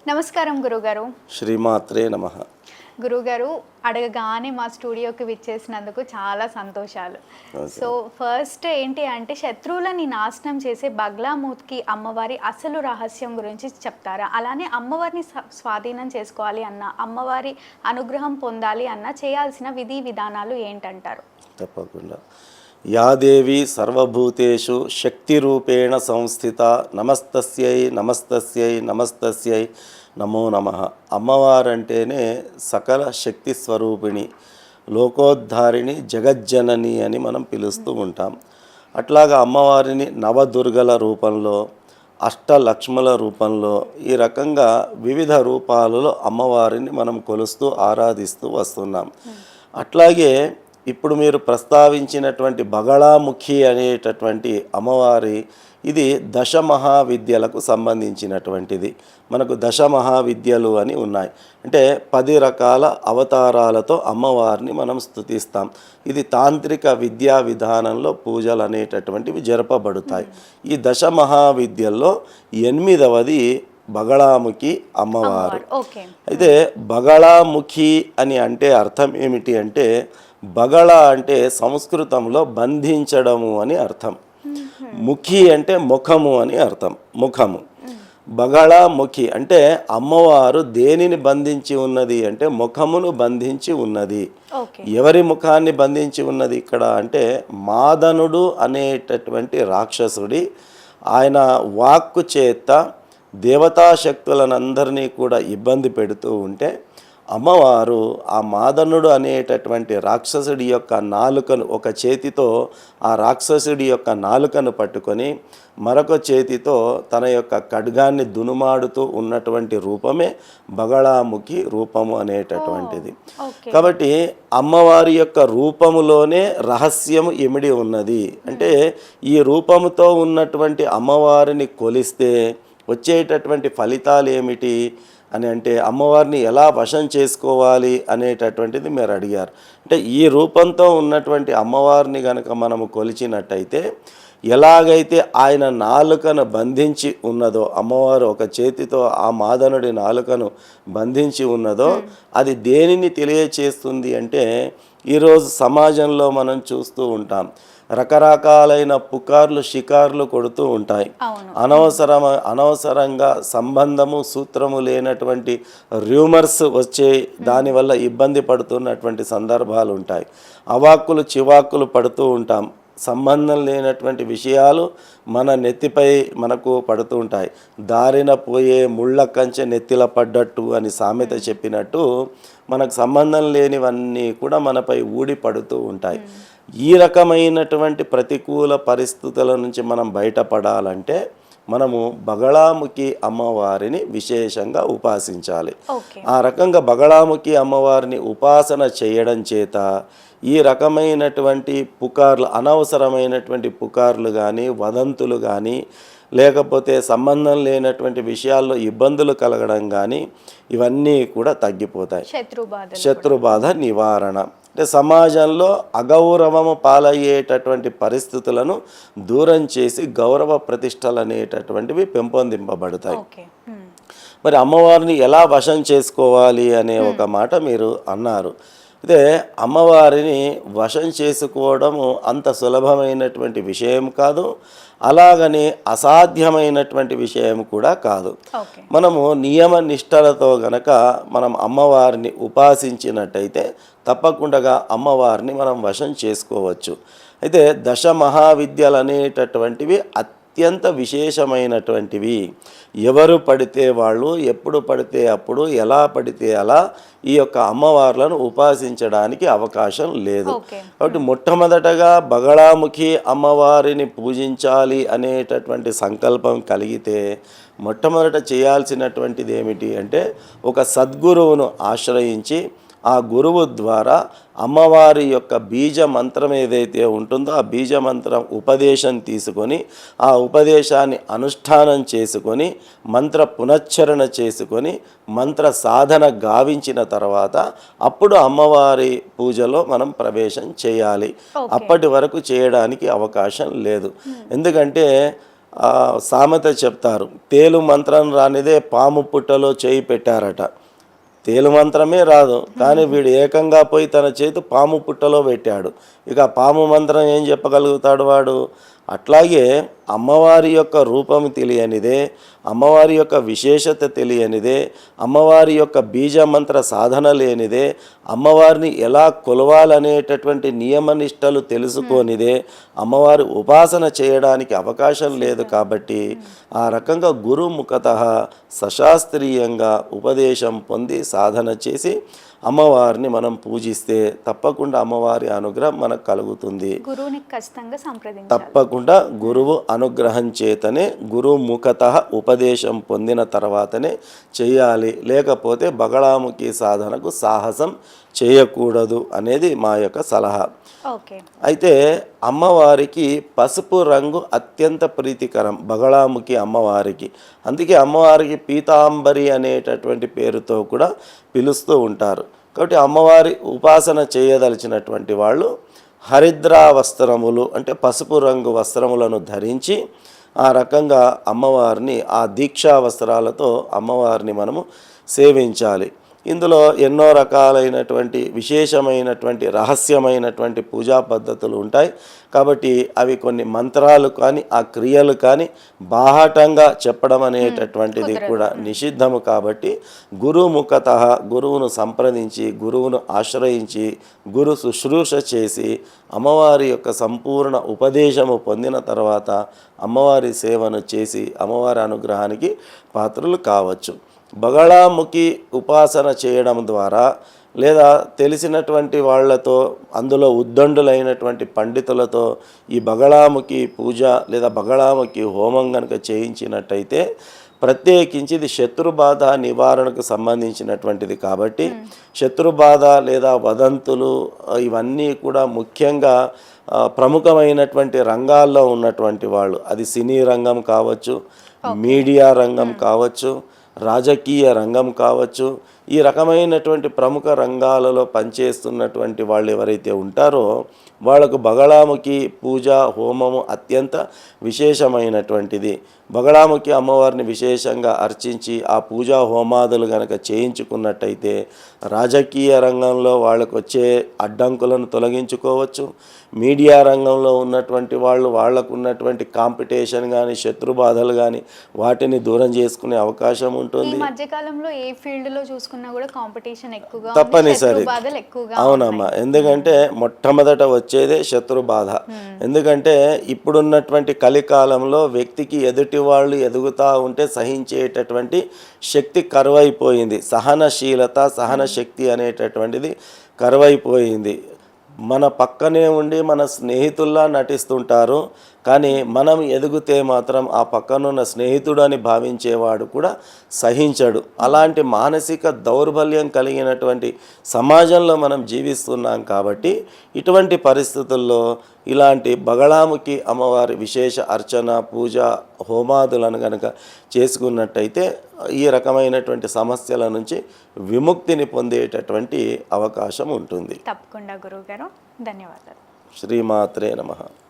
నమస్కారం గురుగారు. శ్రీమాత్రే నమః. గురుగారు అడగగానే మా స్టూడియోకి విచ్చేసినందుకు చాలా సంతోషాలు. సో ఫస్ట్ ఏంటి అంటే శత్రువులని నాశనం చేసే బగ్లామూత్కి అమ్మవారి అసలు రహస్యం గురించి చెప్తారా? అలానే అమ్మవారిని స్వాధీనం చేసుకోవాలి అన్న, అమ్మవారి అనుగ్రహం పొందాలి అన్న చేయాల్సిన విధి విధానాలు ఏంటంటారు? తప్పకుండా. యా దేవి సర్వభూతేషు శక్తి రూపేణ సంస్థిత నమస్తస్యై నమస్తస్యై నమస్తస్యై నమో నమః. అమ్మవారంటేనే సకల శక్తి స్వరూపిణి, లోకోద్ధారిణి, జగజ్జనని అని మనం పిలుస్తూ ఉంటాం. అట్లాగా అమ్మవారిని నవదుర్గల రూపంలో, అష్టలక్ష్ముల రూపంలో, ఈ రకంగా వివిధ రూపాలలో అమ్మవారిని మనం కొలుస్తూ ఆరాధిస్తూ వస్తున్నాం. అట్లాగే ఇప్పుడు మీరు ప్రస్తావించినటువంటి బగళాముఖి అనేటటువంటి అమ్మవారి ఇది దశమహావిద్యలకు సంబంధించినటువంటిది. మనకు దశమహావిద్యలు అని ఉన్నాయి. అంటే 10 రకాల అవతారాలతో అమ్మవారిని మనం స్తుతిస్తాం. ఇది తాంత్రిక విద్యా విధానంలో పూజలు అనేటటువంటివి జరపబడతాయి. ఈ దశమహావిద్యల్లో 8వది బగళాముఖి అమ్మవారు. అయితే బగళాముఖి అని అంటే అర్థం ఏమిటి అంటే, బగళ అంటే సంస్కృతంలో బంధించడము అని అర్థం, ముఖి అంటే ముఖము అని అర్థం, ముఖము. బగళాముఖి అంటే అమ్మవారు దేనిని బంధించి ఉన్నది అంటే ముఖమును బంధించి ఉన్నది. ఎవరి ముఖాన్ని బంధించి ఉన్నది ఇక్కడ అంటే మాదనుడు అనేటటువంటి రాక్షసుడి ఆయన వాక్కు చేత దేవతాశక్తులనందరినీ కూడా ఇబ్బంది పెడుతూ ఉంటే అమ్మవారు ఆ మాదనుడు అనేటటువంటి రాక్షసుడి యొక్క నాలుకను ఒక చేతితో ఆ రాక్షసుడి యొక్క నాలుకను పట్టుకొని మరొక చేతితో తన యొక్క ఖడ్గాన్ని దునుమాడుతూ ఉన్నటువంటి రూపమే బగళాముఖి రూపము అనేటటువంటిది. కాబట్టి అమ్మవారి యొక్క రూపములోనే రహస్యము ఇమిడి ఉన్నది. అంటే ఈ రూపముతో ఉన్నటువంటి అమ్మవారిని కొలిస్తే వచ్చేటటువంటి ఫలితాలు ఏమిటి అని అంటే అమ్మవారిని ఎలా వశం చేసుకోవాలి అనేటటువంటిది మీరు అడిగారు. అంటే ఈ రూపంతో ఉన్నటువంటి అమ్మవారిని కనుక మనము కొలిచినట్టయితే ఎలాగైతే ఆయన నాలుకను బంధించి ఉన్నదో, అమ్మవారు ఒక చేతితో ఆ మాదనుడి నాలుకను బంధించి ఉన్నదో అది దేనిని తెలియచేస్తుంది అంటే ఈరోజు సమాజంలో మనం చూస్తూ ఉంటాం. రకరకాలైన పుకార్లు షికార్లు కొడుతూ ఉంటాయి. అనవసరంగా సంబంధము సూత్రము లేనటువంటి రూమర్స్ వచ్చే దానివల్ల ఇబ్బంది పడుతున్నటువంటి సందర్భాలు ఉంటాయి. అవాక్కులు చివాక్కులు పడుతూ ఉంటాం. సంబంధం లేనటువంటి విషయాలు మన నెత్తిపై మనకు పడుతూ ఉంటాయి. దారిన పోయే ముళ్ళ కంచె నెత్తిల పడ్డట్టు అని సామెత చెప్పినట్టు మనకు సంబంధం లేనివన్నీ కూడా మనపై ఊడి పడుతూ ఉంటాయి. ఈ రకమైనటువంటి ప్రతికూల పరిస్థితుల నుంచి మనం బయటపడాలంటే మనము బగళాముఖి అమ్మవారిని విశేషంగా ఉపాసించాలి. ఆ రకంగా బగళాముఖి అమ్మవారిని ఉపాసన చేయడం చేత ఈ రకమైనటువంటి పుకార్లు, అనవసరమైనటువంటి పుకార్లు కానీ, వదంతులు కానీ, లేకపోతే సంబంధం లేనటువంటి విషయాల్లో ఇబ్బందులు కలగడం కానీ ఇవన్నీ కూడా తగ్గిపోతాయి. శత్రుబాధ నివారణ అంటే సమాజంలో అగౌరవము పాలయ్యేటటువంటి పరిస్థితులను దూరం చేసి గౌరవ ప్రతిష్టలు అనేటటువంటివి పెంపొందింపబడతాయి. మరి అమ్మవారిని ఎలా వశం చేసుకోవాలి అనే ఒక మాట మీరు అన్నారు. అయితే అమ్మవారిని వశం చేసుకోవడము అంత సులభమైనటువంటి విషయం కాదు, అలాగని అసాధ్యమైనటువంటి విషయం కూడా కాదు. మనము నియమ నిష్టలతో గనక మనం అమ్మవారిని ఉపాసించినట్టయితే తప్పకుండా అమ్మవారిని మనం వశం చేసుకోవచ్చు. అయితే దశమహావిద్యలు అనేటటువంటివి అత్యంత విశేషమైనటువంటివి. ఎవరు పడితే వాళ్ళు, ఎప్పుడు పడితే అప్పుడు, ఎలా పడితే అలా ఈ యొక్క అమ్మవార్లను ఉపాసించడానికి అవకాశం లేదు. కాబట్టి మొట్టమొదటగా బగళాముఖి అమ్మవారిని పూజించాలి అనేటటువంటి సంకల్పం కలిగితే మొట్టమొదట చేయాల్సినటువంటిది ఏమిటి అంటే ఒక సద్గురువును ఆశ్రయించి ఆ గురువు ద్వారా అమ్మవారి యొక్క బీజ మంత్రం ఏదైతే ఉంటుందో ఆ బీజ మంత్రం ఉపదేశం తీసుకొని ఆ ఉపదేశాన్ని అనుష్ఠానం చేసుకొని మంత్ర పునశ్చరణ చేసుకొని మంత్ర సాధన గావించిన తర్వాత అప్పుడు అమ్మవారి పూజలో మనం ప్రవేశం చేయాలి. అప్పటి వరకు చేయడానికి అవకాశం లేదు. ఎందుకంటే సామెత చెప్తారు, తేలు మంత్రం రానిదే పాము పుట్టలో చేయి పెట్టారట. తేలు మంత్రమే రాదు, కానీ వీడు ఏకంగా పోయి తన చేతి పాము పుట్టలో పెట్టాడు. ఇక పాము మంత్రం ఏం చెప్పగలుగుతాడు వాడు? అట్లాగే అమ్మవారి యొక్క రూపం తెలియనిదే, అమ్మవారి యొక్క విశేషత తెలియనిదే, అమ్మవారి యొక్క బీజమంత్ర సాధన లేనిదే, అమ్మవారిని ఎలా కొలవాలనేటటువంటి నియమనిష్టలు తెలుసుకోనిదే అమ్మవారి ఉపాసన చేయడానికి అవకాశం లేదు. కాబట్టి ఆ రకంగా గురుముఖతః సశాస్త్రీయంగా ఉపదేశం పొంది సాధన చేసి అమ్మవారిని మనం పూజిస్తే తప్పకుండా అమ్మవారి అనుగ్రహం మనకు కలుగుతుంది. గురువుని ఖచ్చితంగా సంప్రదించాలి. తప్పకుండా గురువు అనుగ్రహం చేతనే, గురుముఖతః ఉపదేశం పొందిన తర్వాతనే చేయాలి. లేకపోతే బగళాముఖి సాధనకు సాహసం చేయకూడదు అనేది మా యొక్క సలహా. ఓకే. అయితే అమ్మవారికి పసుపు రంగు అత్యంత ప్రీతికరం బగళాముఖి అమ్మవారికి. అందుకే అమ్మవారికి పీతాంబరి అనేటటువంటి పేరుతో కూడా పిలుస్తూ ఉంటారు. కాబట్టి అమ్మవారి ఉపాసన చేయదలిచినటువంటి వాళ్ళు హరిద్రా వస్త్రములు అంటే పసుపు రంగు వస్త్రములను ధరించి ఆ రకంగా అమ్మవారిని ఆ దీక్షా వస్త్రాలతో అమ్మవారిని మనము సేవించాలి. ఇందులో ఎన్నో రకాలైనటువంటి విశేషమైనటువంటి రహస్యమైనటువంటి పూజా పద్ధతులు ఉంటాయి. కాబట్టి అవి కొన్ని మంత్రాలు కానీ ఆ క్రియలు కానీ బాహాటంగా చెప్పడం అనేటటువంటిది కూడా నిషిద్ధము. కాబట్టి గురుముఖతః గురువును సంప్రదించి, గురువును ఆశ్రయించి, గురు శుశ్రూష చేసి అమ్మవారి యొక్క సంపూర్ణ ఉపదేశము పొందిన తర్వాత అమ్మవారి సేవను చేసి అమ్మవారి అనుగ్రహానికి పాత్రలు కావచ్చు. బగళాముఖి ఉపాసన చేయడం ద్వారా లేదా తెలిసినటువంటి వాళ్ళతో, అందులో ఉద్దండులైనటువంటి పండితులతో ఈ బగళాముఖి పూజ లేదా బగళాముఖి హోమం కనుక చేయించినట్టయితే, ప్రత్యేకించి ఇది శత్రుబాధ నివారణకు సంబంధించినటువంటిది కాబట్టి శత్రుబాధ లేదా వదంతులు ఇవన్నీ కూడా ముఖ్యంగా ప్రముఖమైనటువంటి రంగాల్లో ఉన్నటువంటి వాళ్ళు, అది సినీ రంగం కావచ్చు, మీడియా రంగం కావచ్చు, రాజకీయ రంగం కావచ్చు, ఈ రకమైనటువంటి ప్రముఖ రంగాలలో పనిచేస్తున్నటువంటి వాళ్ళు ఎవరైతే ఉంటారో వాళ్ళకు బగళాముఖి పూజ హోమము అత్యంత విశేషమైనటువంటిది. బగళాముఖి అమ్మవారిని విశేషంగా అర్చించి ఆ పూజా హోమాదులు కనుక చేయించుకున్నట్టయితే రాజకీయ రంగంలో వాళ్ళకు వచ్చే అడ్డంకులను తొలగించుకోవచ్చు. మీడియా రంగంలో ఉన్నటువంటి వాళ్ళు వాళ్ళకు ఉన్నటువంటి కాంపిటీషన్ కానీ శత్రుబాధలు కానీ వాటిని దూరం చేసుకునే అవకాశం ఉంటుంది. ఈ మధ్యకాలంలో ఏ ఫీల్డ్లో చూసుకున్నా కూడా కాంపిటీషన్ ఎక్కువగా, తప్పనిసరి. అవునమ్మా, ఎందుకంటే మొట్టమొదట వచ్చేదే శత్రుబాధ. ఎందుకంటే ఇప్పుడున్నటువంటి కలికాలంలో వ్యక్తికి ఎదుటి వాళ్ళు ఎదుగుతూ ఉంటే సహించేటటువంటి శక్తి కరువైపోయింది. సహనశీలత, సహనశక్తి అనేటటువంటిది కరువైపోయింది. మన పక్కనే ఉండి మన స్నేహితుల్లా నటిస్తుంటారు, కానీ మనం ఎదిగితే మాత్రం ఆ పక్కనున్న స్నేహితుడు అని భావించేవాడు కూడా సహించడు. అలాంటి మానసిక దౌర్బల్యం కలిగినటువంటి సమాజంలో మనం జీవిస్తున్నాం. కాబట్టి ఇటువంటి పరిస్థితుల్లో ఇలాంటి బగళాముఖి అమ్మవారి విశేష అర్చన పూజ హోమాదులను కనుక చేసుకున్నట్టయితే ఈ రకమైనటువంటి సమస్యల నుంచి విముక్తిని పొందేటటువంటి అవకాశం ఉంటుంది. తప్పకుండా గురువుగారు, ధన్యవాదాలు. శ్రీమాత్రే నమః.